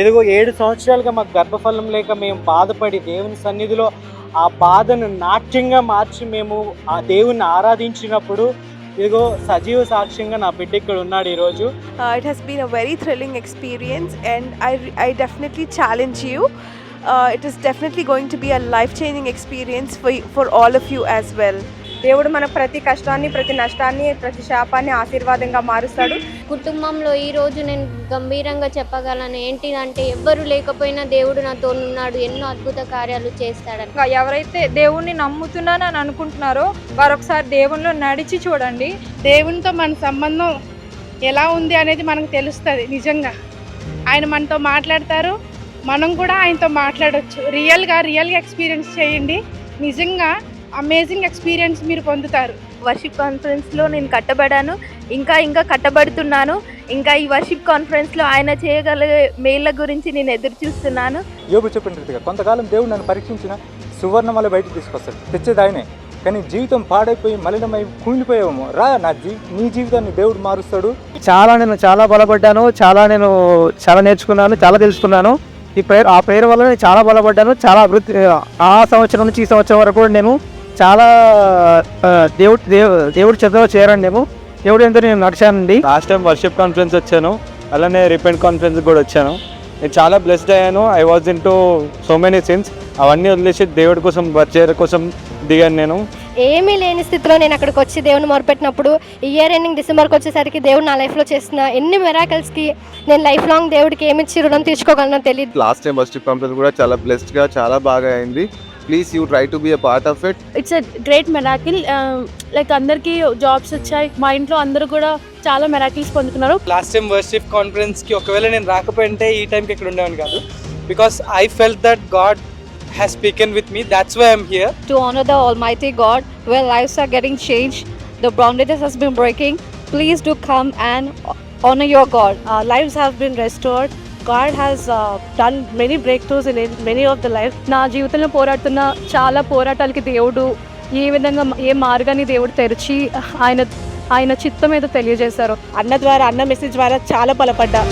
ఇదిగో 7 సంవత్సరాలుగా మాకు గర్భఫలం లేక మేము బాధపడి దేవుని సన్నిధిలో ఆ బాధను నాట్యంగా మార్చి మేము ఆ దేవుణ్ణి ఆరాధించినప్పుడు ఇదిగో సజీవ సాక్ష్యంగా నా బిడ్డ ఇక్కడ ఉన్నాడు ఈరోజు. It has been a very thrilling experience and I definitely challenge you. It is definitely going to be a life-changing experience for all of you as well. దేవుడు మన ప్రతి కష్టాన్ని, ప్రతి నష్టాన్ని, ప్రతి శాపాన్ని ఆశీర్వాదంగా మారుస్తాడు. కుటుంబంలో ఈరోజు నేను గంభీరంగా చెప్పగలను ఏంటిదంటే, ఎవ్వరు లేకపోయినా దేవుడు నాతో ఉన్నాడు, ఎన్నో అద్భుత కార్యాలు చేస్తాడని. ఎవరైతే దేవుణ్ణి నమ్ముతున్నానని అనుకుంటున్నారో వారు ఒకసారి దేవునిలో నడిచి చూడండి. దేవునితో మన సంబంధం ఎలా ఉంది అనేది మనకు తెలుస్తుంది. నిజంగా ఆయన మనతో మాట్లాడతారు, మనం కూడా ఆయనతో మాట్లాడవచ్చు. రియల్గా ఎక్స్పీరియన్స్ చేయండి. నిజంగా అమేజింగ్ ఎక్స్పీరియన్స్ మీరు పొందుతారు. వర్షిప్ కాన్ఫరెన్స్లో నేను కట్టబడాను, ఇంకా కట్టబడుతున్నాను. ఇంకా ఈ వర్షిప్ కాన్ఫరెన్స్లో ఆయన చేయగలిగే మేళ్ళ గురించి నేను ఎదురు చూస్తున్నాను. యోబు చెప్పిన రీతిగా కొంతకాలం దేవుడు నన్ను పరీక్షించిన సువర్ణమల బయటకు తీసుకొస్తాడు, తెచ్చేది ఆయనే. కానీ జీవితం పాడైపోయి మలినమై కూలిపోయాము, నీ జీవితాన్ని దేవుడు మారుస్తాడు. నేను చాలా బలపడ్డాను, చాలా నేర్చుకున్నాను, చాలా తెలుసుకున్నాను. ఆ ప్రేయర్ వల్ల నేను చాలా బలపడ్డాను, చాలా అభివృద్ధి. ఆ సంవత్సరం నుంచి ఈ సంవత్సరం వరకు కూడా నేను చాలా దేవుడు చేతిలో చేరాను. దేవుడు ఎంతో నేను నడిచానండి. లాస్ట్ టైం వర్షిప్ కాన్ఫరెన్స్ వచ్చాను, అలానే రిపెంట్ కాన్ఫరెన్స్ కూడా వచ్చాను. నేను చాలా బ్లెస్డ్ అయ్యాను. I was in to so many since. అవన్నీ వదిలేసి దేవుడి కోసం వర్క్ కోసం దిగాను. నేను ఏమీ లేని స్థితిలో నేను అక్కడికి వచ్చి దేవుని మొరపెట్టినప్పుడు ఇయర్ ఎండింగ్ డిసెంబర్కి వచ్చేసరికి దేవుడు నా లైఫ్లో చేసిన ఎన్ని మిరాకిల్స్కి నేను లైఫ్ లాంగ్ దేవుడికి ఏమిచ్చి రుణం తీర్చుకోగలనో తెలియదు. లాస్ట్ టైం వర్షిప్ కాన్ఫరెన్స్ కూడా చాలా బ్లెస్డ్గా చాలా బాగా అయింది. Please you try to be a part of it. It's a great miracle. Like అందరికీ జాబ్స్ వచ్చాయి, మా ఇంట్లో అందరూ కూడా చాలా మెరాకిల్స్ పొందుతున్నారు. లాస్ట్ టైం వర్షిప్ కాన్ఫరెన్స్కి ఒకవేళ నేను రాకపోయింటే ఈ టైంకి ఇక్కడ ఉండేవాడిని కాదు. Because I felt that God has spoken with me. That's why I'm here. To honor the Almighty God, where lives are getting changed, the bondages has been breaking. Please do come and honor your God. Lives have been restored. God has done many breakthroughs in many of the lives. నా జీవితంలో పోరాడుతున్న చాలా పోరాటాలకి దేవుడు ఏ విధంగా ఏ మార్గాన్ని దేవుడు తెరిచి ఆయన చిత్తం ఏదో తెలియజేశారు. అన్న మెసేజ్ ద్వారా చాలా బలపడ్డా.